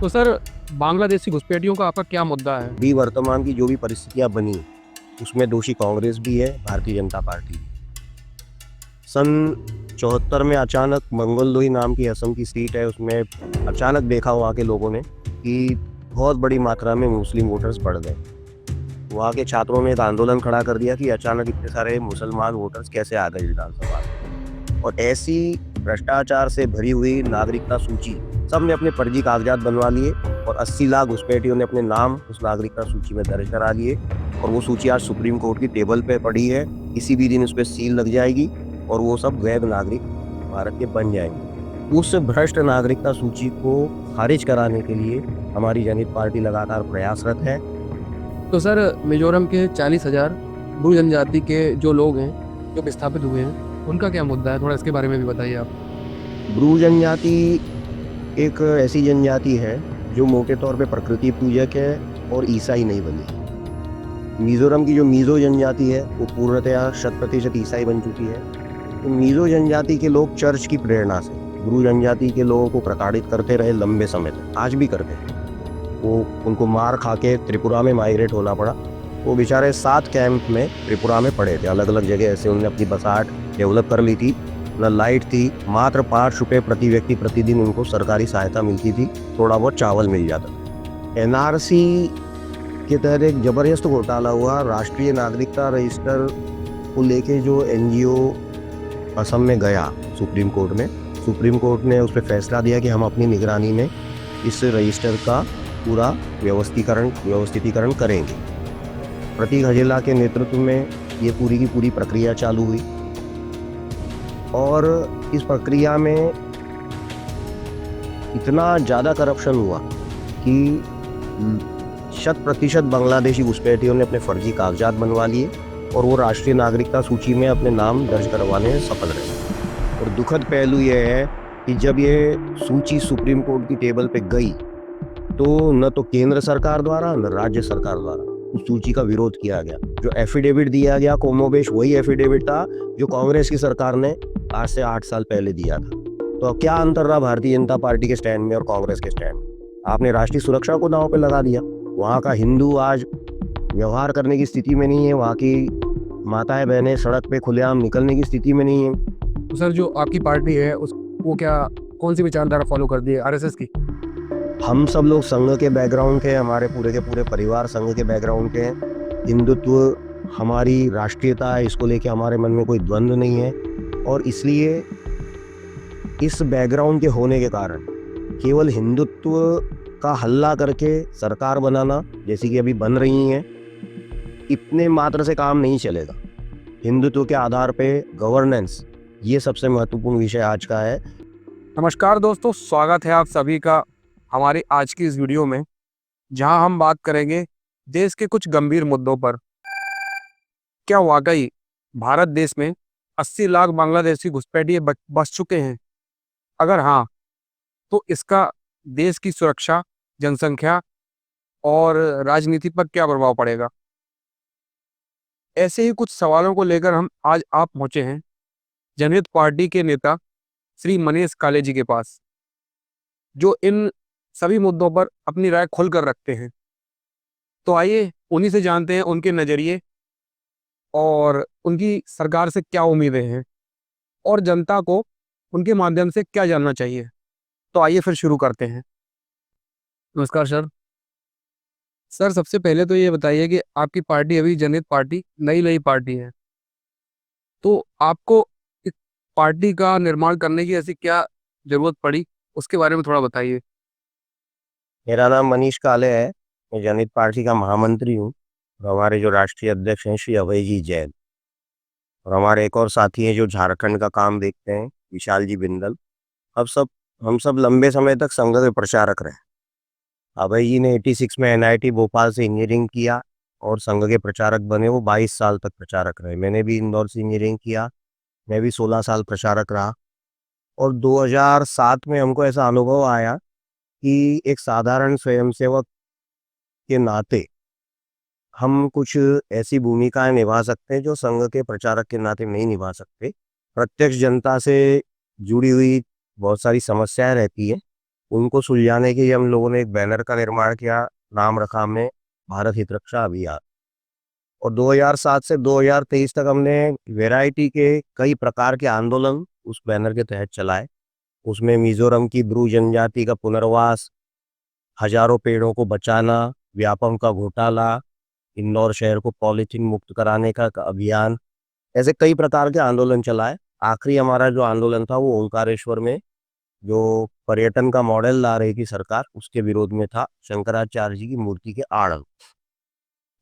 तो सर, बांग्लादेशी घुसपैठियों का आपका क्या मुद्दा है? भी वर्तमान की जो भी परिस्थितियां बनी उसमें दोषी कांग्रेस भी है, भारतीय जनता पार्टी भी। सन 74 में अचानक मंगलदोई नाम की असम की सीट है, उसमें अचानक देखा वहाँ के लोगों ने कि बहुत बड़ी मात्रा में मुस्लिम वोटर्स बढ़ गए। वहाँ के छात्रों ने एक आंदोलन खड़ा कर दिया कि अचानक इतने सारे मुसलमान वोटर्स कैसे आ गए विधानसभा में। और ऐसी भ्रष्टाचार से भरी हुई नागरिकता सूची सबने अपने फर्जी कागजात बनवा लिए और 80 लाख घुसपैठियों ने अपने नाम उस नागरिकता सूची में दर्ज करा लिए। और वो सूची आज सुप्रीम कोर्ट की टेबल पे पड़ी है, किसी भी दिन उस पर सील लग जाएगी और वो सब वैध नागरिक भारत के बन जाएंगे। उस भ्रष्ट नागरिकता सूची को खारिज कराने के लिए हमारी जनहित पार्टी लगातार प्रयासरत है। तो सर, मिजोरम के 40,000 ब्रू जनजाति के जो लोग हैं, जो विस्थापित हुए हैं, उनका क्या मुद्दा है? थोड़ा इसके बारे में भी बताइए आप। ब्रू जनजाति एक ऐसी जनजाति है जो मोटे तौर पे प्रकृति पूजक है और ईसाई नहीं बनी। मिजोरम की जो मिजो जनजाति है वो पूर्णतया 100% ईसाई बन चुकी है। तो मिजो जनजाति के लोग चर्च की प्रेरणा से ब्रू जनजाति के लोगों को प्रताड़ित करते रहे लंबे समय तक, आज भी करते हैं। वो उनको मार खा के त्रिपुरा में माइग्रेट होना पड़ा। वो बेचारे 7 कैंप में त्रिपुरा में पड़े थे, अलग अलग जगह ऐसे उन्होंने अपनी बसाहट डेवलप कर ली थी। न लाइट थी, मात्र 5 रुपये प्रति व्यक्ति प्रतिदिन उनको सरकारी सहायता मिलती थी, थोड़ा बहुत चावल मिल जाता। एनआरसी के तहत एक जबरदस्त घोटाला हुआ। राष्ट्रीय नागरिकता रजिस्टर को लेके जो एनजीओ असम में गया सुप्रीम कोर्ट ने उस पर फैसला दिया कि हम अपनी निगरानी में इस रजिस्टर का पूरा व्यवस्थितीकरण करेंगे। प्रतीक हजेला के नेतृत्व में ये पूरी की पूरी प्रक्रिया चालू हुई और इस प्रक्रिया में इतना ज़्यादा करप्शन हुआ कि 100% बांग्लादेशी घुसपैठियों ने अपने फर्जी कागजात बनवा लिए और वो राष्ट्रीय नागरिकता सूची में अपने नाम दर्ज करवाने में सफल रहे। और दुखद पहलू ये है कि जब ये सूची सुप्रीम कोर्ट की टेबल पे गई तो न तो केंद्र सरकार द्वारा न राज्य सरकार द्वारा उस सूची का विरोध किया गया। जो एफिडेविट दिया गया कोमोबेश वही एफिडेविट था जो कांग्रेस की सरकार ने आज से 8 साल पहले दिया था। तो क्या अंतर रहा भारतीय जनता पार्टी के स्टैंड में और कांग्रेस के स्टैंड में? आपने राष्ट्रीय सुरक्षा को दांव पे लगा दिया। वहाँ का हिंदू आज व्यवहार करने की स्थिति में नहीं है, वहाँ की माताएं बहनें सड़क पे खुलेआम निकलने की स्थिति में नहीं है। तो सर, जो आपकी पार्टी है वो क्या कौन सी विचारधारा फॉलो करती है? आरएसएस की? हम सब लोग संघ के बैकग्राउंड के, हमारे पूरे के पूरे परिवार संघ के बैकग्राउंड के हैं। हिंदुत्व हमारी राष्ट्रीयता है, इसको लेके हमारे मन में कोई द्वंद्व नहीं है। और इसलिए इस बैकग्राउंड के होने के कारण केवल हिंदुत्व का हल्ला करके सरकार बनाना जैसी कि अभी बन रही हैं, इतने मात्र से काम नहीं चलेगा। हिंदुत्व के आधार पे गवर्नेंस, ये सबसे महत्वपूर्ण विषय आज का है। नमस्कार दोस्तों, स्वागत है आप सभी का हमारी आज की इस वीडियो में, जहां हम बात करेंगे देश के कुछ गंभीर मुद्दों पर। क्या वाकई भारत देश में 80 लाख बांग्लादेशी घुसपैठिए बस चुके हैं? अगर हाँ, तो इसका देश की सुरक्षा, जनसंख्या और राजनीति पर क्या प्रभाव पड़ेगा? ऐसे ही कुछ सवालों को लेकर हम आज आप पहुंचे हैं जनहित पार्टी के नेता श्री मनीष काले जी के पास, जो इन सभी मुद्दों पर अपनी राय खुलकर रखते हैं। तो आइए उन्हीं से जानते हैं उनके नज़रिए और उनकी सरकार से क्या उम्मीदें हैं और जनता को उनके माध्यम से क्या जानना चाहिए। तो आइए फिर शुरू करते हैं। नमस्कार सर। सर, सबसे पहले तो ये बताइए कि आपकी पार्टी अभी जनहित पार्टी नई नई पार्टी है, तो आपको इस पार्टी का निर्माण करने की ऐसी क्या जरूरत पड़ी, उसके बारे में थोड़ा बताइए। मेरा नाम मनीष काले है, मैं जनहित पार्टी का महामंत्री हूँ। और हमारे जो राष्ट्रीय अध्यक्ष हैं श्री अभय जी जैन, और हमारे एक और साथी हैं जो झारखंड का काम देखते हैं, विशाल जी बिंदल। अब सब हम सब लंबे समय तक संघ के प्रचारक रहे। अभय जी ने 86 में एनआईटी भोपाल से इंजीनियरिंग किया और संघ के प्रचारक बने। वो 22 साल तक प्रचारक रहे। मैंने भी इंदौर से इंजीनियरिंग किया, मैं भी 16 साल प्रचारक रहा। और 2007 में हमको ऐसा अनुभव आया कि एक साधारण स्वयंसेवक के नाते हम कुछ ऐसी भूमिकाएं निभा सकते हैं जो संघ के प्रचारक के नाते नहीं निभा सकते। प्रत्यक्ष जनता से जुड़ी हुई बहुत सारी समस्याएं रहती है, उनको सुलझाने के लिए हम लोगों ने एक बैनर का निर्माण किया, नाम रखा हमने भारत हित रक्षा अभियान। और 2007 से 2023 तक हमने वैरायटी के कई प्रकार के आंदोलन उस बैनर के तहत चलाए। उसमें मिजोरम की ब्रू जनजाति का पुनर्वास, हजारों पेड़ों को बचाना, व्यापम का घोटाला, इंदौर शहर को पॉलीथीन मुक्त कराने का अभियान, ऐसे कई प्रकार के आंदोलन चलाए। आखिरी हमारा जो आंदोलन था वो ओंकारेश्वर में जो पर्यटन का मॉडल ला रही थी सरकार, उसके विरोध में था, शंकराचार्य जी की मूर्ति के आड़।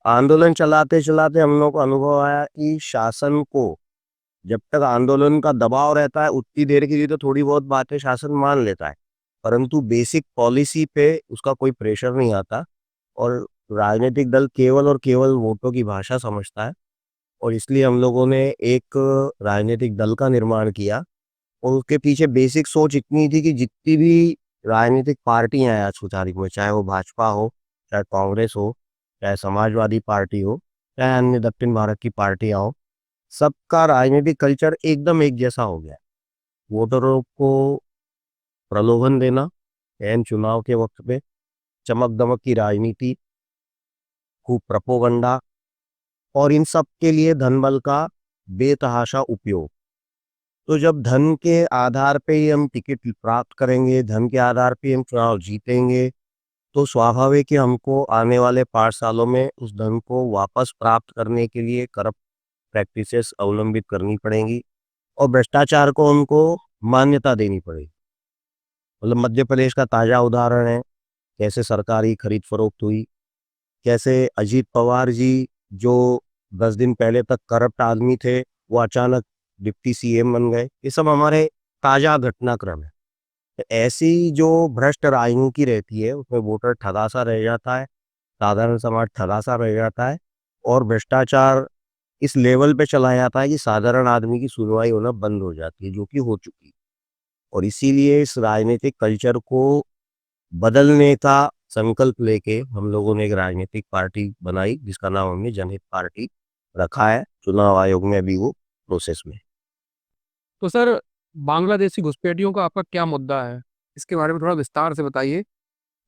आंदोलन चलाते चलाते हम लोग को अनुभव आया कि शासन को जब तक आंदोलन का दबाव रहता है उतनी देर के लिए तो थोड़ी बहुत बातें शासन मान लेता है, परंतु बेसिक पॉलिसी पे उसका कोई प्रेशर नहीं आता। और राजनीतिक दल केवल और केवल वोटों की भाषा समझता है। और इसलिए हम लोगों ने एक राजनीतिक दल का निर्माण किया। और उसके पीछे बेसिक सोच इतनी थी कि जितनी भी राजनीतिक पार्टियां हैं आज की तारीख में, चाहे वो भाजपा हो, चाहे कांग्रेस हो, चाहे समाजवादी पार्टी हो, चाहे अन्य दक्षिण भारत की पार्टियां हो, सबका राजनीतिक कल्चर एकदम एक जैसा हो गया है। वोटरों को प्रलोभन देना, एन चुनाव के वक्त पे चमक दमक की राजनीति, खूब प्रोपोगंडा, और इन सब के लिए धन बल का बेतहाशा उपयोग। तो जब धन के आधार पे ही हम टिकट प्राप्त करेंगे, धन के आधार पे हम चुनाव जीतेंगे, तो स्वाभाविक है हमको आने वाले 5 सालों में उस धन को वापस प्राप्त करने के लिए करप्ट प्रैक्टिसेस अवलंबित करनी पड़ेंगी और भ्रष्टाचार को उनको मान्यता देनी पड़ेगी। मतलब मध्य प्रदेश का ताज़ा उदाहरण है, कैसे सरकारी खरीद फरोख्त हुई, कैसे अजीत पवार जी जो 10 दिन पहले तक करप्ट आदमी थे वो अचानक डिप्टी सीएम बन गए। ये सब हमारे ताज़ा घटनाक्रम है। तो ऐसी जो भ्रष्ट राजनीति रहती है उसमें वोटर ठगासा रह जाता है, साधारण समाज ठगासा रह जाता है, और भ्रष्टाचार इस लेवल पे चला जाता है कि साधारण आदमी की सुनवाई होना बंद हो जाती है, जो कि हो चुकी है। और इसीलिए इस राजनीतिक कल्चर को बदलने का संकल्प लेके हम लोगों ने एक राजनीतिक पार्टी बनाई जिसका नाम हमने जनहित पार्टी रखा है। चुनाव आयोग में अभी वो प्रोसेस में। तो सर, बांग्लादेशी घुसपैठियों का आपका क्या मुद्दा है? इसके बारे में थोड़ा विस्तार से बताइए,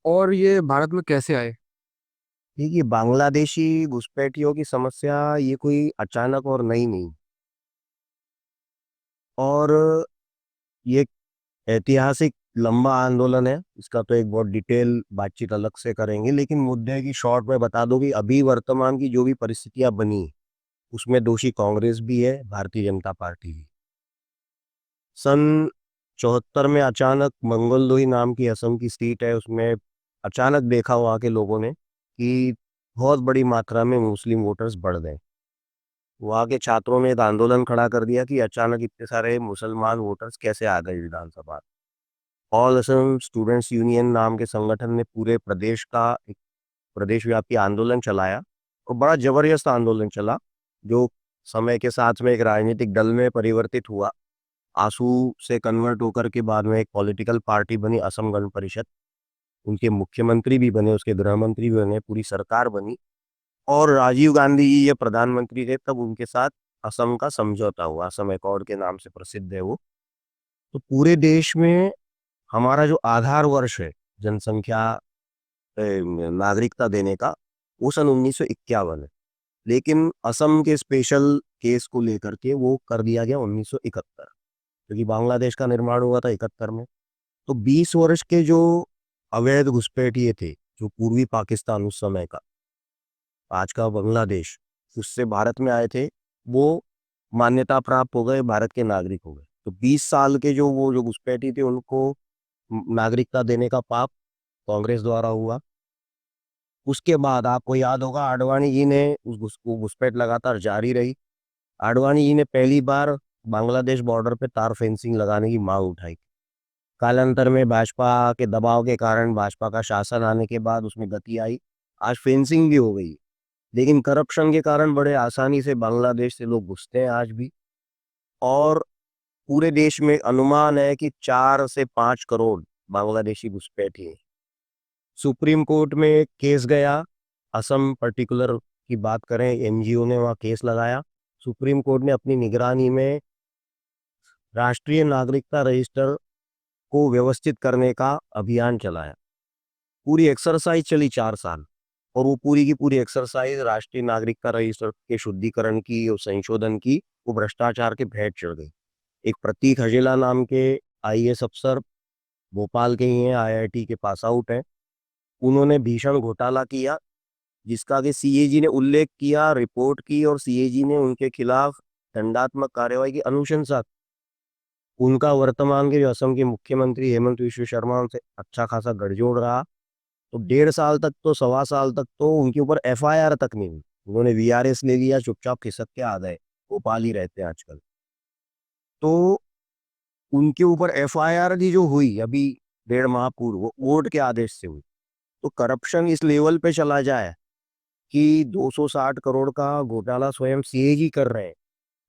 और ये भारत में कैसे आए? देखिए, बांग्लादेशी घुसपैठियों की समस्या ये कोई अचानक और नई नहीं, और ये ऐतिहासिक लंबा आंदोलन है। इसका तो एक बहुत डिटेल बातचीत अलग से करेंगे, लेकिन मुद्दे की शॉर्ट में बता दो कि अभी वर्तमान की जो भी परिस्थितियां बनी उसमें दोषी कांग्रेस भी है, भारतीय जनता पार्टी भी। सन 74 में अचानक मंगलदोई नाम की असम की सीट है, उसमें अचानक देखा वहाँ के लोगों ने कि बहुत बड़ी मात्रा में मुस्लिम वोटर्स बढ़ गए। वहाँ के छात्रों ने एक आंदोलन खड़ा कर दिया कि अचानक इतने सारे मुसलमान वोटर्स कैसे आ गए विधानसभा। ऑल असम स्टूडेंट्स यूनियन नाम के संगठन ने पूरे प्रदेश का एक प्रदेश व्यापी आंदोलन चलाया, और बड़ा जबरदस्त आंदोलन चला, जो समय के साथ में एक राजनीतिक दल में परिवर्तित हुआ। आंसू से कन्वर्ट होकर के बाद में एक पॉलिटिकल पार्टी बनी, असम गण परिषद। उनके मुख्यमंत्री भी बने, उसके गृह मंत्री भी बने, पूरी सरकार बनी। और राजीव गांधी जी ये प्रधानमंत्री थे, तब उनके साथ असम का समझौता हुआ, असम अकॉर्ड के नाम से प्रसिद्ध है वो। तो पूरे देश में हमारा जो आधार वर्ष है जनसंख्या नागरिकता देने का, वो सन 1951 है। लेकिन असम के स्पेशल केस को लेकर के वो कर दिया गया 1971, क्योंकि बांग्लादेश का निर्माण हुआ था 71 में। तो 20 वर्ष के जो अवैध घुसपैठिए थे, जो पूर्वी पाकिस्तान उस समय का, आज का बांग्लादेश, उससे भारत में आए थे, वो मान्यता प्राप्त हो गए, भारत के नागरिक हो गए। तो 20 साल के जो वो जो घुसपैठी थे उनको नागरिकता देने का पाप कांग्रेस द्वारा हुआ। उसके बाद आपको याद होगा आडवाणी जी ने वो घुसपैठ लगातार जारी रही। आडवाणी जी ने पहली बार बांग्लादेश बॉर्डर पे तार फेंसिंग लगाने की मांग उठाई। कालांतर में भाजपा के दबाव के कारण, भाजपा का शासन आने के बाद उसमें गति आई, आज फेंसिंग भी हो गई। लेकिन करप्शन के कारण बड़े आसानी से बांग्लादेश से लोग घुसते हैं आज भी। और पूरे देश में अनुमान है कि 4 से 5 करोड़ बांग्लादेशी घुसपैठी हैं। सुप्रीम कोर्ट में एक केस गया, असम पर्टिकुलर की बात करें, एनजीओ ने वहाँ केस लगाया। सुप्रीम कोर्ट ने अपनी निगरानी में राष्ट्रीय नागरिकता रजिस्टर को व्यवस्थित करने का अभियान चलाया। पूरी एक्सरसाइज चली 4 साल, और वो पूरी की पूरी एक्सरसाइज राष्ट्रीय नागरिकता रजिस्टर के शुद्धिकरण की और संशोधन की, वो भ्रष्टाचार के भेंट चढ़ गई। एक प्रतीक हजेला नाम के आईएएस अफसर, भोपाल के ही हैं, आईआईटी के पास आउट हैं, उन्होंने भीषण घोटाला किया, जिसका कि सीएजी ने उल्लेख किया, रिपोर्ट की, और सीएजी ने उनके खिलाफ दंडात्मक कार्रवाई की अनुशंसा। उनका वर्तमान के जो असम के मुख्यमंत्री हेमंत विश्व शर्मा, उनसे अच्छा खासा गठजोड़ रहा। तो 1.5 साल तक, तो 1.25 साल तक तो उनके ऊपर एफआईआर तक नहीं हुई। उन्होंने वीआरएस ले लिया, चुपचाप खिसक के आ गए, भोपाल ही रहते हैं आजकल। तो उनके ऊपर एफआईआर भी जो हुई अभी 1.5 माह पूर्व, वो कोर्ट के आदेश से हुई। तो करप्शन इस लेवल पे चला जाए कि 260 करोड़ का घोटाला स्वयं सीएजी कर रहे हैं,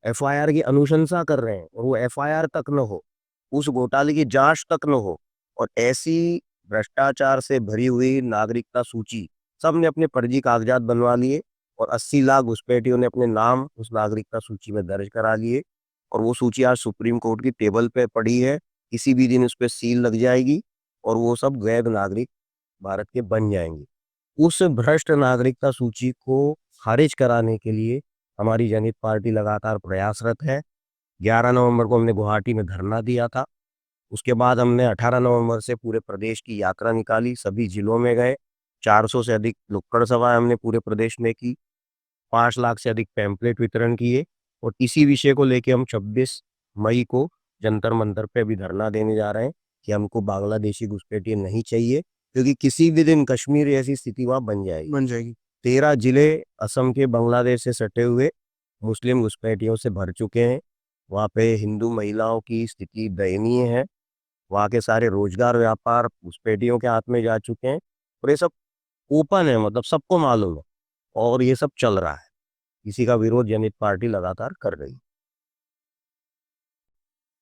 एफआईआर की अनुशंसा कर रहे हैं, और वो एफआईआर तक न हो, उस घोटाले की जांच तक न हो, और ऐसी भ्रष्टाचार से भरी हुई नागरिकता सूची सबने अपने फर्जी कागजात बनवा लिए, और 80 लाख घुसपैठियों ने अपने नाम उस नागरिकता सूची में दर्ज करा लिए। और वो सूची आज सुप्रीम कोर्ट की टेबल पे पड़ी है, किसी भी दिन उस पर सील लग जाएगी, और वो सब वैध नागरिक भारत के बन जाएंगे। उस भ्रष्ट नागरिकता सूची को खारिज कराने के लिए हमारी जनहित पार्टी लगातार प्रयासरत है। 11 नवंबर को हमने गुवाहाटी में धरना दिया था। उसके बाद हमने 18 नवंबर से पूरे प्रदेश की यात्रा निकाली, सभी जिलों में गए, 400 से अधिक नुक्कड़ सभाएं हमने पूरे प्रदेश में की, 5 लाख से अधिक पैम्पलेट वितरण किए, और इसी विषय को लेके हम 26 मई को जंतर मंतर पे अभी धरना देने जा रहे हैं कि हमको बांग्लादेशी घुसपैठिए नहीं चाहिए, क्योंकि किसी भी दिन कश्मीर ऐसी स्थिति वहां बन जाएगी। 13 जिले असम के बांग्लादेश से सटे हुए मुस्लिम घुसपैठियों से भर चुके हैं। वहाँ पे हिंदू महिलाओं की स्थिति दयनीय है। वहाँ के सारे रोजगार व्यापार घुसपैठियों के हाथ में जा चुके हैं, और ये सब ओपन है, मतलब सबको मालूम है, और ये सब चल रहा है। इसी का विरोध जनहित पार्टी लगातार कर रही है।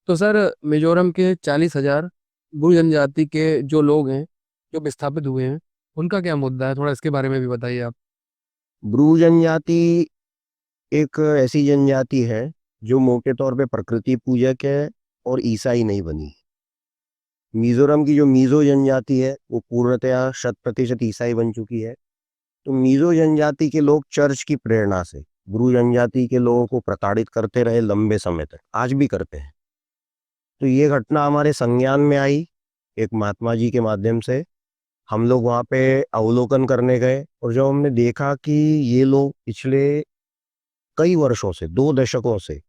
तो सर, मिजोरम के 40,000 ब्रू जनजाति के जो लोग हैं, जो विस्थापित हुए हैं, उनका क्या मुद्दा है? थोड़ा इसके बारे में भी बताइए आप। ब्रू जनजाति एक ऐसी जनजाति है जो मोटे तौर पे प्रकृति पूजक है और ईसाई नहीं बनी। मिजोरम की जो मिजो जनजाति है वो पूर्णतया 100% ईसाई बन चुकी है। तो मिजो जनजाति के लोग चर्च की प्रेरणा से ब्रू जनजाति के लोगों को प्रताड़ित करते रहे लंबे समय तक, आज भी करते हैं। तो ये घटना हमारे संज्ञान में आई एक महात्मा जी के माध्यम से। हम लोग वहाँ पे अवलोकन करने गए, और जब हमने देखा कि ये लोग पिछले कई वर्षों से, 2 दशकों से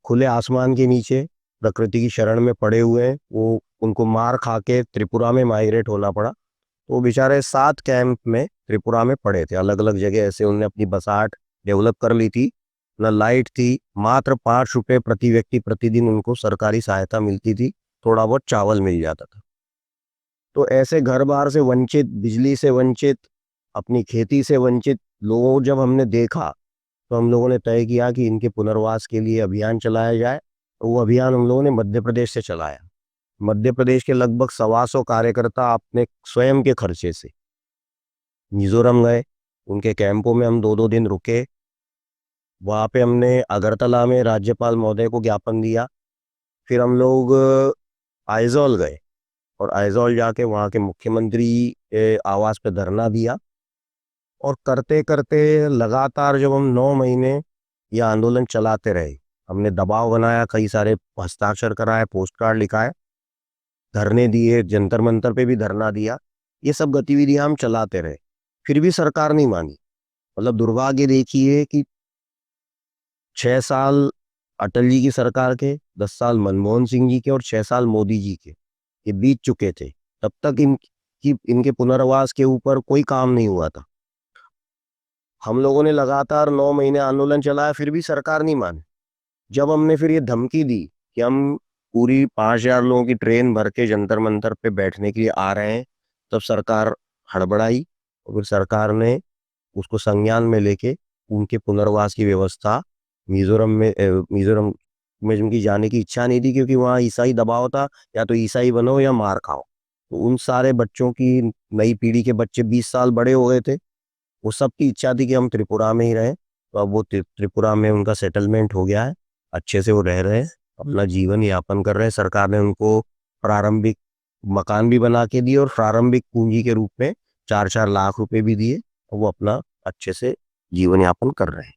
खुले आसमान के नीचे प्रकृति की शरण में पड़े हुए हैं, वो उनको मार खा के त्रिपुरा में माइग्रेट होना पड़ा। तो वो बेचारे 7 कैंप में त्रिपुरा में पड़े थे, अलग अलग जगह ऐसे उन्होंने अपनी बसाहट डेवलप कर ली थी। न लाइट थी, मात्र 5 रुपए प्रति व्यक्ति प्रतिदिन उनको सरकारी सहायता मिलती थी, थोड़ा बहुत चावल मिल जाता था। तो ऐसे घर बार से वंचित, बिजली से वंचित, अपनी खेती से वंचित लोगों को जब हमने देखा, तो हम लोगों ने तय किया कि इनके पुनर्वास के लिए अभियान चलाया जाए। तो वो अभियान हम लोगों ने मध्य प्रदेश से चलाया। मध्य प्रदेश के लगभग 125 कार्यकर्ता अपने स्वयं के खर्चे से मिजोरम गए, उनके कैंपों में हम 2-2 दिन रुके। वहाँ पे हमने अगरतला में राज्यपाल महोदय को ज्ञापन दिया। फिर हम लोग आइजॉल गए, और आइजॉल जाके वहाँ के मुख्यमंत्री के आवास पे धरना दिया। और करते करते लगातार जब हम 9 महीने ये आंदोलन चलाते रहे, हमने दबाव बनाया, कई सारे हस्ताक्षर कराए, पोस्ट कार्ड लिखाए, धरने दिए, जंतर मंतर पे भी धरना दिया। ये सब गतिविधियां हम चलाते रहे, फिर भी सरकार नहीं मानी। मतलब दुर्भाग्य देखिए कि 6 साल अटल जी की सरकार के, 10 साल मनमोहन सिंह जी के, और 6 साल मोदी जी के ये बीत चुके थे, तब तक इनके पुनर्वास के ऊपर कोई काम नहीं हुआ था। हम लोगों ने लगातार 9 महीने आंदोलन चलाया, फिर भी सरकार नहीं मानी। जब हमने फिर ये धमकी दी कि हम पूरी 5,000 लोगों की ट्रेन भर के जंतर मंतर पे बैठने के लिए आ रहे हैं, तब सरकार हड़बड़ाई, और फिर सरकार ने उसको संज्ञान में लेके उनके पुनर्वास की व्यवस्था मिजोरम में जिनकी जाने की इच्छा नहीं थी, क्योंकि वहाँ ईसाई दबाव था, या तो ईसाई बनो या मार खाओ। तो उन सारे बच्चों की, नई पीढ़ी के बच्चे 20 साल बड़े हो गए थे, वो सबकी इच्छा थी कि हम त्रिपुरा में ही रहें। तो अब वो त्रिपुरा में उनका सेटलमेंट हो गया है, अच्छे से वो रह रहे हैं, अपना जीवन यापन कर रहे हैं। सरकार ने उनको प्रारंभिक मकान भी बना के दिए और प्रारंभिक पूंजी के रूप में 4-4 लाख रुपए भी दिए और वो अपना अच्छे से जीवन यापन कर रहे हैं।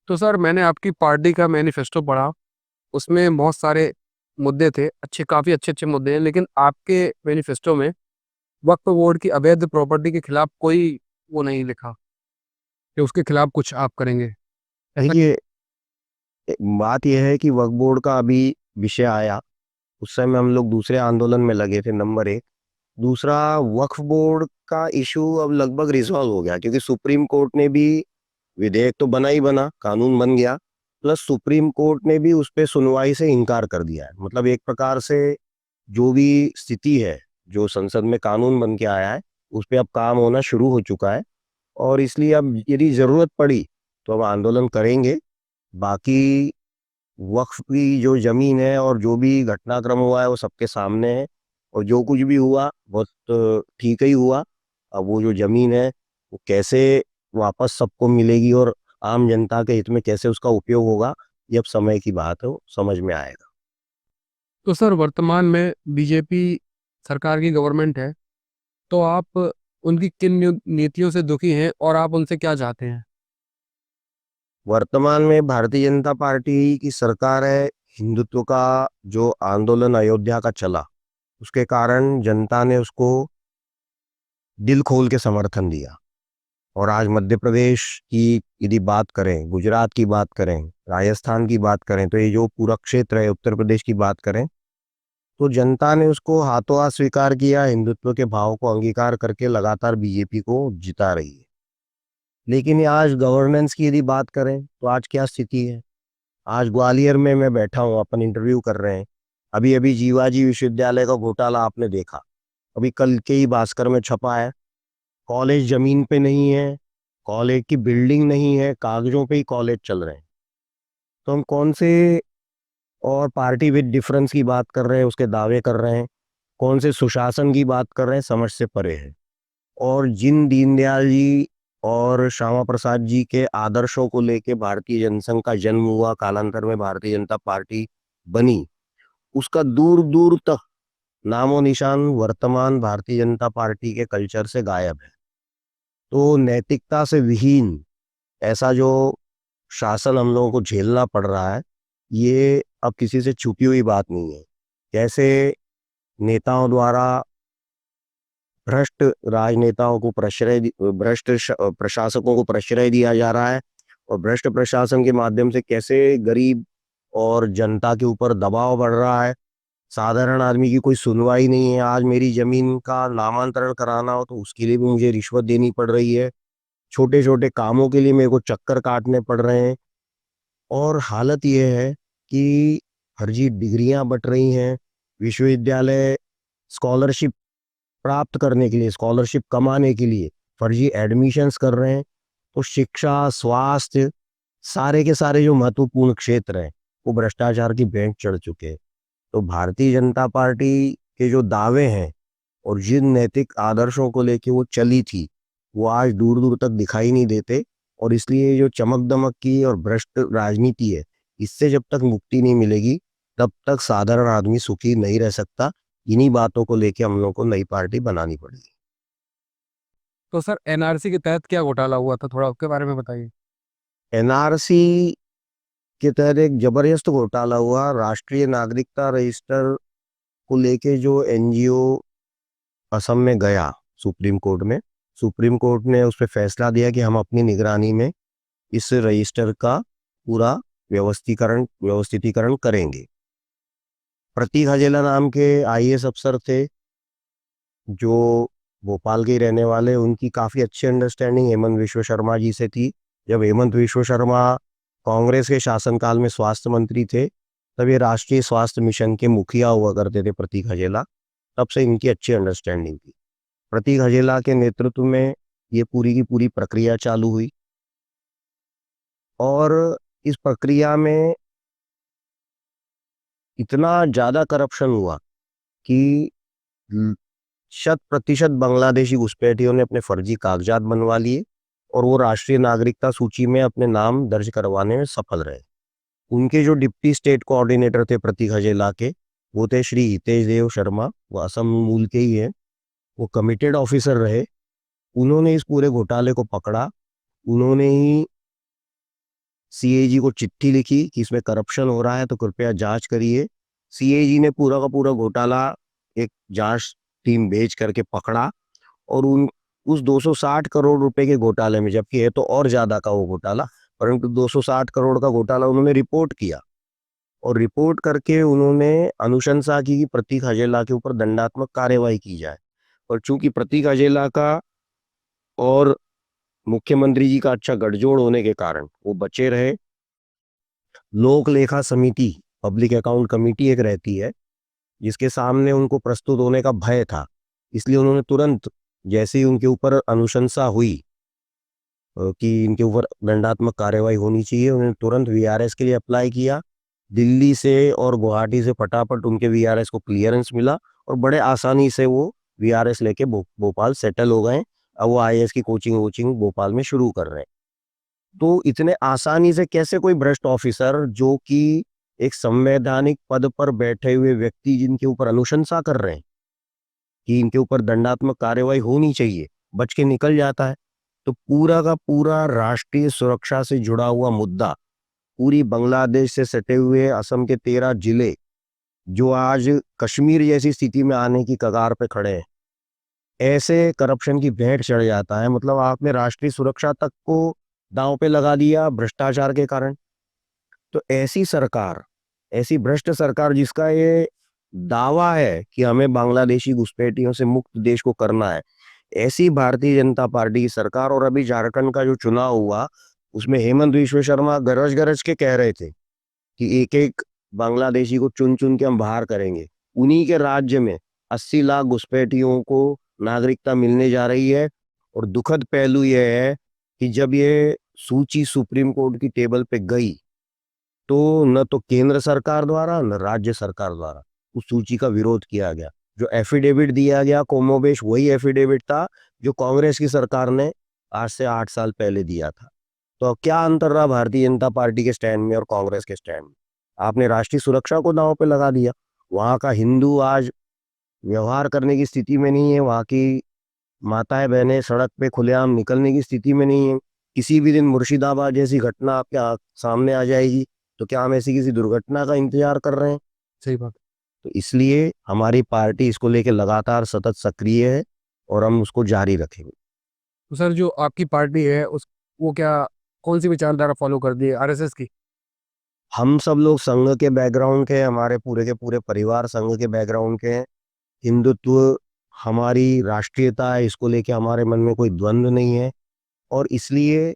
तो सर मैंने आपकी पार्टी का मैनिफेस्टो पढ़ा, उसमें बहुत सारे मुद्दे थे, काफ़ी अच्छे अच्छे मुद्दे हैं, लेकिन आपके मैनिफेस्टो में वक्फ बोर्ड की अवैध प्रॉपर्टी के खिलाफ कोई वो नहीं लिखा कि उसके खिलाफ कुछ आप करेंगे। ऐसा देखिए, बात यह है कि वक्फ बोर्ड का अभी विषय आया, उस समय हम लोग दूसरे आंदोलन में लगे थे, नंबर एक। दूसरा, वक्फ बोर्ड का इशू अब लगभग रिजॉल्व हो गया, क्योंकि सुप्रीम कोर्ट ने भी, विधेयक तो बना ही बना, कानून बन गया, प्लस सुप्रीम कोर्ट ने भी उस पे सुनवाई से इनकार कर दिया है। मतलब एक प्रकार से जो भी स्थिति है, जो संसद में कानून बन के आया है, उस पे अब काम होना शुरू हो चुका है और इसलिए अब यदि जरूरत पड़ी तो अब आंदोलन करेंगे। बाकी वक्फ की जो जमीन है और जो भी घटनाक्रम हुआ है वो सबके सामने है और जो कुछ भी हुआ बहुत ठीक ही हुआ। अब वो जो जमीन है वो कैसे वापस सबको मिलेगी और आम जनता के हित में कैसे उसका उपयोग होगा, ये अब समय की बात है, वो समझ में आएगा। तो सर वर्तमान में बीजेपी सरकार की गवर्नमेंट है, तो आप उनकी किन नीतियों से दुखी हैं और आप उनसे क्या चाहते हैं? वर्तमान में भारतीय जनता पार्टी की सरकार है। हिंदुत्व का जो आंदोलन अयोध्या का चला, उसके कारण जनता ने उसको दिल खोल के समर्थन दिया। और आज मध्य प्रदेश की यदि बात करें, गुजरात की बात करें, राजस्थान की बात करें, तो ये जो पूरा क्षेत्र है, उत्तर प्रदेश की बात करें, तो जनता ने उसको हाथों हाथ स्वीकार किया, हिंदुत्व के भाव को अंगीकार करके लगातार बीजेपी को जिता रही है। लेकिन ये आज गवर्नेंस की यदि बात करें तो आज क्या स्थिति है? आज ग्वालियर में मैं बैठा हूँ, अपन इंटरव्यू कर रहे हैं, अभी अभी जीवाजी विश्वविद्यालय का घोटाला आपने देखा, अभी कल के ही भास्कर में छपा है। कॉलेज जमीन पे नहीं है, कॉलेज की बिल्डिंग नहीं है, कागजों पे ही कॉलेज चल रहे हैं। तो हम कौन से और पार्टी विद डिफरेंस की बात कर रहे हैं, उसके दावे कर रहे हैं, कौन से सुशासन की बात कर रहे हैं, समझ से परे है। और जिन दीनदयाल जी और श्यामा प्रसाद जी के आदर्शों को लेके भारतीय जनसंघ का जन्म हुआ, कालांतर में भारतीय जनता पार्टी बनी, उसका दूर दूर तक नामो निशान वर्तमान भारतीय जनता पार्टी के कल्चर से गायब है। तो नैतिकता से विहीन ऐसा जो शासन हम लोगों को झेलना पड़ रहा है, ये अब किसी से छुपी हुई बात नहीं है। कैसे नेताओं द्वारा, भ्रष्ट राजनेताओं को प्रशासकों को प्रश्रय दिया जा रहा है और भ्रष्ट प्रशासन के माध्यम से कैसे गरीब और जनता के ऊपर दबाव बढ़ रहा है। साधारण आदमी की कोई सुनवाई नहीं है। आज मेरी जमीन का नामांतरण कराना हो तो उसके लिए भी मुझे रिश्वत देनी पड़ रही है। छोटे छोटे कामों के लिए मेरे को चक्कर काटने पड़ रहे हैं। और हालत यह है कि फर्जी डिग्रियां बट रही हैं। विश्वविद्यालय स्कॉलरशिप प्राप्त करने के लिए, स्कॉलरशिप कमाने के लिए फर्जी एडमिशन्स कर रहे हैं। तो शिक्षा, स्वास्थ्य, सारे के सारे जो महत्वपूर्ण क्षेत्र हैं वो भ्रष्टाचार की भेंट चढ़ चुके हैं। तो भारतीय जनता पार्टी के जो दावे हैं और जिन नैतिक आदर्शों को लेके वो चली थी, वो आज दूर दूर तक दिखाई नहीं देते। और इसलिए जो चमक दमक की और भ्रष्ट राजनीति है, इससे जब तक मुक्ति नहीं मिलेगी तब तक साधारण आदमी सुखी नहीं रह सकता। इन्हीं बातों को लेके हम लोग को नई पार्टी बनानी पड़ेगी। तो सर एनआरसी के तहत क्या घोटाला हुआ था, थोड़ा उसके बारे में बताइए। एनआरसी के तहत एक जबरदस्त घोटाला हुआ। राष्ट्रीय नागरिकता रजिस्टर को लेके जो एनजीओ असम में गया सुप्रीम कोर्ट में, सुप्रीम कोर्ट ने उस पर फैसला दिया कि हम अपनी निगरानी में इस रजिस्टर का पूरा व्यवस्थितीकरण करेंगे। प्रतीक हजेला नाम के आईएएस अफसर थे जो भोपाल के ही रहने वाले, उनकी काफ़ी अच्छी अंडरस्टैंडिंग हेमंत विश्व शर्मा जी से थी। जब हेमंत विश्व शर्मा कांग्रेस के शासनकाल में स्वास्थ्य मंत्री थे, तब ये राष्ट्रीय स्वास्थ्य मिशन के मुखिया हुआ करते थे प्रतीक हजेला। तब से इनकी अच्छी अंडरस्टैंडिंग थी। प्रतीक हजेला के नेतृत्व में ये पूरी की पूरी प्रक्रिया चालू हुई और इस प्रक्रिया में इतना ज़्यादा करप्शन हुआ कि 100% बांग्लादेशी घुसपैठियों ने अपने फर्जी कागजात बनवा लिए और वो राष्ट्रीय नागरिकता सूची में अपने नाम दर्ज करवाने में सफल रहे। उनके जो डिप्टी स्टेट कोऑर्डिनेटर थे प्रतीक हजेला के, वो थे श्री हितेश देव शर्मा, वो असम मूल के ही हैं। वो कमिटेड ऑफिसर रहे। उन्होंने इस पूरे घोटाले को पकड़ा। उन्होंने ही सीएजी को चिट्ठी लिखी कि इसमें करप्शन हो रहा है तो कृपया जांच करिए। सीएजी ने पूरा का पूरा घोटाला एक जांच टीम भेज करके पकड़ा, और उन उस 260 करोड़ रुपए के घोटाले में, जबकि है तो और ज्यादा का वो घोटाला, परंतु 260 करोड़ का घोटाला उन्होंने रिपोर्ट किया। और रिपोर्ट करके उन्होंने अनुशंसा की कि प्रतीक हजेला के ऊपर दंडात्मक कार्यवाही की जाए। और चूंकि प्रतीक हजेला का और मुख्यमंत्री जी का अच्छा गठजोड़ होने के कारण वो बचे रहे। लोक लेखा समिति, पब्लिक अकाउंट कमेटी एक रहती है, जिसके सामने उनको प्रस्तुत होने का भय था, इसलिए उन्होंने तुरंत, जैसे ही उनके ऊपर अनुशंसा हुई कि इनके ऊपर दंडात्मक कार्यवाही होनी चाहिए, उन्होंने तुरंत वीआरएस के लिए अप्लाई किया। दिल्ली से और गुवाहाटी से फटाफट उनके वीआरएस को क्लियरेंस मिला, और बड़े आसानी से वो वीआरएस लेके भोपाल सेटल हो गए। अब वो आईएएस की कोचिंग वोचिंग भोपाल में शुरू कर रहे हैं। तो इतने आसानी से कैसे कोई भ्रष्ट ऑफिसर, जो कि एक संवैधानिक पद पर बैठे हुए व्यक्ति जिनके ऊपर अनुशंसा कर रहे हैं कि इनके ऊपर दंडात्मक कार्यवाही होनी चाहिए, बच के निकल जाता है। तो पूरा का पूरा राष्ट्रीय सुरक्षा से जुड़ा हुआ मुद्दा, पूरी बांग्लादेश से सटे हुए असम के 13 जिले, जो आज कश्मीर जैसी स्थिति में आने की कगार पे खड़े हैं, ऐसे करप्शन की भेंट चढ़ जाता है। मतलब आपने राष्ट्रीय सुरक्षा तक को दांव पे लगा दिया भ्रष्टाचार के कारण। तो ऐसी सरकार, ऐसी भ्रष्ट सरकार जिसका ये दावा है कि हमें बांग्लादेशी घुसपैठियों से मुक्त देश को करना है, ऐसी भारतीय जनता पार्टी की सरकार। और अभी झारखंड का जो चुनाव हुआ, उसमें हेमंत विश्व शर्मा गरज गरज के कह रहे थे कि एक एक बांग्लादेशी को चुन चुन के हम बाहर करेंगे। उन्हीं के राज्य में 80 लाख घुसपैठियों को नागरिकता मिलने जा रही है। और दुखद पहलू यह है कि जब ये सूची सुप्रीम कोर्ट की टेबल पे गई, तो न तो केंद्र सरकार द्वारा न राज्य सरकार द्वारा उस सूची का विरोध किया गया। जो एफिडेविट दिया गया कोमोबेश वही एफिडेविट था जो कांग्रेस की सरकार ने आज से 8 साल पहले दिया था। तो अब क्या अंतर रहा भारतीय जनता पार्टी के स्टैंड में और कांग्रेस के स्टैंड में? आपने राष्ट्रीय सुरक्षा को दांव पे लगा दिया। वहां का हिंदू आज व्यवहार करने की स्थिति में नहीं है। वहां की माताएं बहनें सड़क पे खुलेआम निकलने की स्थिति में नहीं है। किसी भी दिन मुर्शिदाबाद जैसी घटना आपके सामने आ जाएगी, तो क्या हम ऐसी किसी दुर्घटना का इंतजार कर रहे हैं? सही बात। तो इसलिए हमारी पार्टी इसको लेके लगातार सतत सक्रिय है, और हम उसको जारी रखेंगे। तो सर, जो आपकी पार्टी है उस वो क्या कौन सी विचारधारा फॉलो करती है, आरएसएस की? हम सब लोग संघ के बैकग्राउंड के हैं, हमारे पूरे के पूरे परिवार संघ के बैकग्राउंड के हैं। हिंदुत्व हमारी राष्ट्रीयता है, इसको लेके हमारे मन में कोई द्वंद्व नहीं है। और इसलिए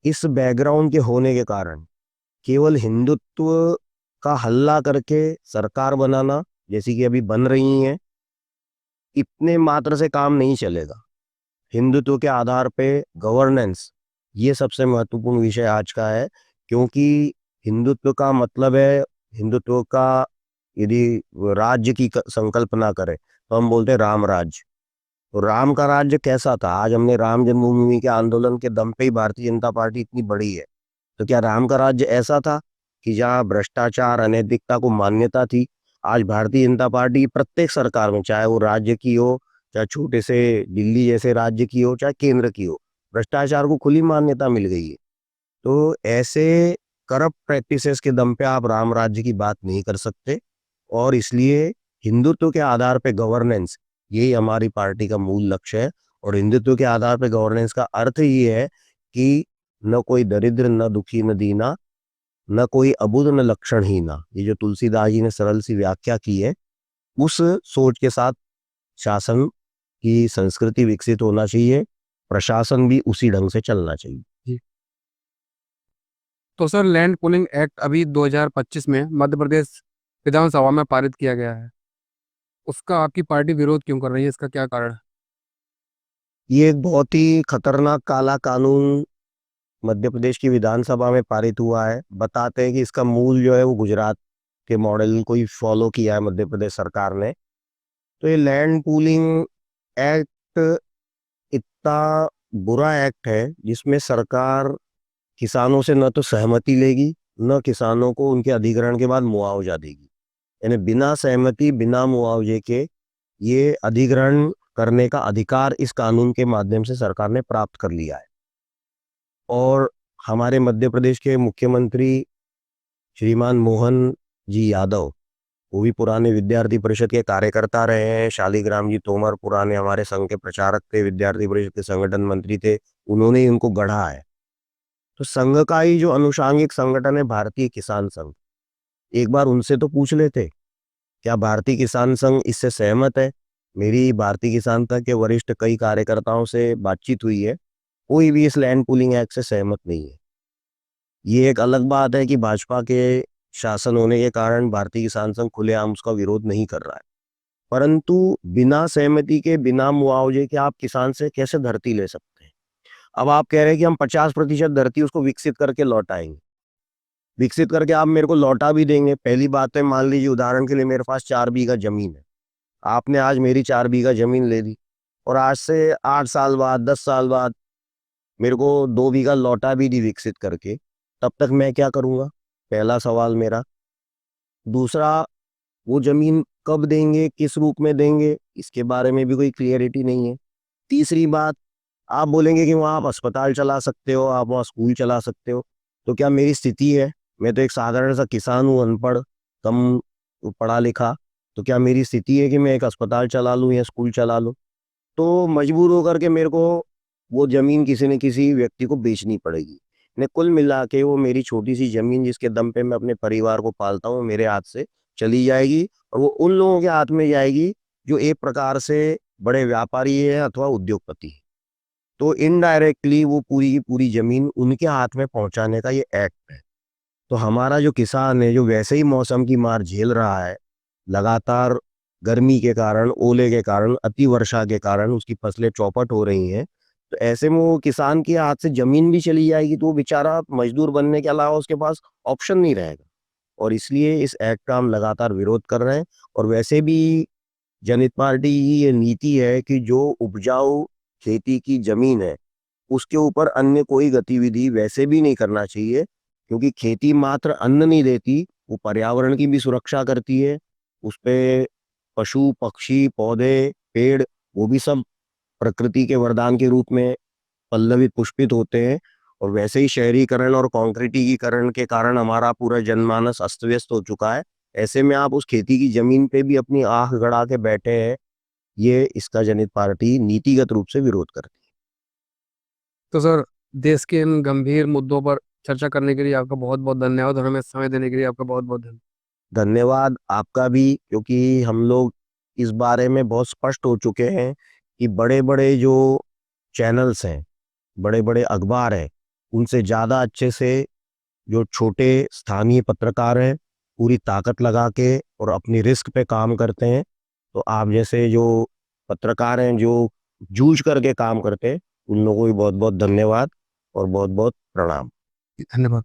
इस बैकग्राउंड के होने के कारण केवल हिंदुत्व का हल्ला करके सरकार बनाना, जैसी कि अभी बन रही है, इतने मात्र से काम नहीं चलेगा। हिंदुत्व के आधार पे गवर्नेंस, ये सबसे महत्वपूर्ण विषय आज का है। क्योंकि हिंदुत्व का मतलब है, हिंदुत्व का यदि राज्य की संकल्पना करें तो हम बोलते हैं राम राज्य। तो राम का राज्य कैसा था? आज हमने राम जन्मभूमि के आंदोलन के दम पे ही भारतीय जनता पार्टी इतनी बड़ी है। तो क्या राम का राज्य ऐसा था कि जहाँ भ्रष्टाचार अनैतिकता को मान्यता थी? आज भारतीय जनता पार्टी प्रत्येक सरकार में, चाहे वो राज्य की हो, चाहे छोटे से दिल्ली जैसे राज्य की हो, चाहे केंद्र की हो, भ्रष्टाचार को खुली मान्यता मिल गई है। तो ऐसे करप्ट प्रैक्टिसेस के दम पे आप राम राज्य की बात नहीं कर सकते। और इसलिए हिंदुत्व के आधार पे गवर्नेंस, यही हमारी पार्टी का मूल लक्ष्य है। और हिंदुत्व के आधार पे गवर्नेंस का अर्थ ये है कि न कोई दरिद्र, न दुखी, न दीना, न कोई अबुध, न लक्षणहीना। ये जो तुलसीदास जी ने सरल सी व्याख्या की है, उस सोच के साथ शासन की संस्कृति विकसित होना चाहिए, प्रशासन भी उसी ढंग से चलना चाहिए। जी। तो सर, लैंड पूलिंग एक्ट अभी 2025 में मध्य प्रदेश विधानसभा में पारित किया गया है, उसका आपकी पार्टी विरोध क्यों कर रही है, इसका क्या कारण है? ये एक बहुत ही खतरनाक काला कानून मध्य प्रदेश की विधानसभा में पारित हुआ है। बताते हैं कि इसका मूल जो है वो गुजरात के मॉडल को ही फॉलो किया है मध्य प्रदेश सरकार ने। तो ये लैंड पूलिंग एक्ट इतना बुरा एक्ट है, जिसमें सरकार किसानों से न तो सहमति लेगी, न किसानों को उनके अधिग्रहण के बाद मुआवजा देगी। यानी बिना सहमति बिना मुआवजे के ये अधिग्रहण करने का अधिकार इस कानून के माध्यम से सरकार ने प्राप्त कर लिया है। और हमारे मध्य प्रदेश के मुख्यमंत्री श्रीमान मोहन जी यादव, वो भी पुराने विद्यार्थी परिषद के कार्यकर्ता रहे हैं। शालिग्राम जी तोमर पुराने हमारे संघ के प्रचारक थे, विद्यार्थी परिषद के संगठन मंत्री थे, उन्होंने ही उनको गढ़ा है। तो संघ का ही जो अनुषांगिक संगठन है भारतीय किसान संघ, एक बार उनसे तो पूछ लेते क्या भारतीय किसान संघ इससे सहमत है। मेरी भारतीय किसान संघ के वरिष्ठ कई कार्यकर्ताओं से बातचीत हुई है, कोई भी इस लैंड पूलिंग एक्ट से सहमत नहीं है। ये एक अलग बात है कि भाजपा के शासन होने के कारण भारतीय किसान संघ खुलेआम उसका विरोध नहीं कर रहा है, परंतु बिना सहमति के बिना मुआवजे के आप किसान से कैसे धरती ले सकते हैं। अब आप कह रहे हैं कि हम 50% धरती उसको विकसित करके लौटाएंगे, विकसित करके आप मेरे को लौटा भी देंगे। पहली बात है, मान लीजिए उदाहरण के लिए मेरे पास 4 बीघा जमीन है, आपने आज मेरी 4 बीघा जमीन ले ली और आज से 8 साल बाद 10 साल बाद मेरे को 2 बीघा लौटा भी दी विकसित करके, तब तक मैं क्या करूंगा, पहला सवाल मेरा। दूसरा, वो जमीन कब देंगे, किस रूप में देंगे, इसके बारे में भी कोई क्लियरिटी नहीं है। तीसरी बात, आप बोलेंगे कि वहाँ आप अस्पताल चला सकते हो, आप वहाँ स्कूल चला सकते हो, तो क्या मेरी स्थिति है, मैं तो एक साधारण सा किसान हूँ, अनपढ़, कम पढ़ा लिखा, तो क्या मेरी स्थिति है कि मैं एक अस्पताल चला लूँ या स्कूल चला लूँ। तो मजबूर होकर के मेरे को वो ज़मीन किसी न किसी व्यक्ति को बेचनी पड़ेगी। ने कुल मिला के वो मेरी छोटी सी ज़मीन जिसके दम पे मैं अपने परिवार को पालता हूँ, मेरे हाथ से चली जाएगी और वो उन लोगों के हाथ में जाएगी जो एक प्रकार से बड़े व्यापारी हैं अथवा उद्योगपति हैं। तो इनडायरेक्टली वो पूरी की पूरी ज़मीन उनके हाथ में पहुंचाने का ये एक्ट है। तो हमारा जो किसान है, जो वैसे ही मौसम की मार झेल रहा है, लगातार गर्मी के कारण, ओले के कारण, अति वर्षा के कारण उसकी फसलें चौपट हो रही हैं, तो ऐसे में वो किसान के हाथ से ज़मीन भी चली जाएगी तो वो बेचारा मजदूर बनने के अलावा उसके पास ऑप्शन नहीं रहेगा। और इसलिए इस एक्ट का हम लगातार विरोध कर रहे हैं। और वैसे भी जनहित पार्टी की ये नीति है कि जो उपजाऊ खेती की ज़मीन है, उसके ऊपर अन्य कोई गतिविधि वैसे भी नहीं करना चाहिए, क्योंकि खेती मात्र अन्न नहीं देती, वो पर्यावरण की भी सुरक्षा करती है। उस पे पशु, पक्षी, पौधे, पेड़, वो भी सब प्रकृति के वरदान के रूप में पल्लवित पुष्पित होते हैं। और वैसे ही शहरीकरण और कॉन्क्रीटीकरण के कारण हमारा पूरा जनमानस अस्त-व्यस्त हो चुका है। ऐसे में आप उस खेती की ज़मीन पे भी अपनी आँख गड़ा के बैठे हैं, ये इसका जनहित पार्टी नीतिगत रूप से विरोध करती है। तो सर, देश के इन गंभीर मुद्दों पर चर्चा करने के लिए आपका बहुत बहुत धन्यवाद और हमें समय देने के लिए आपका बहुत बहुत धन्यवाद। धन्यवाद आपका भी, क्योंकि हम लोग इस बारे में बहुत स्पष्ट हो चुके हैं कि बड़े-बड़े जो चैनल्स हैं, बड़े-बड़े अखबार हैं, उनसे ज़्यादा अच्छे से जो छोटे स्थानीय पत्रकार हैं, पूरी ताकत लगा के और अपनी रिस्क पे काम करते हैं। तो आप जैसे जो पत्रकार हैं, जो जूझ करके काम करते हैं, उन लोगों को भी बहुत-बहुत धन्यवाद और बहुत-बहुत प्रणाम। धन्यवाद।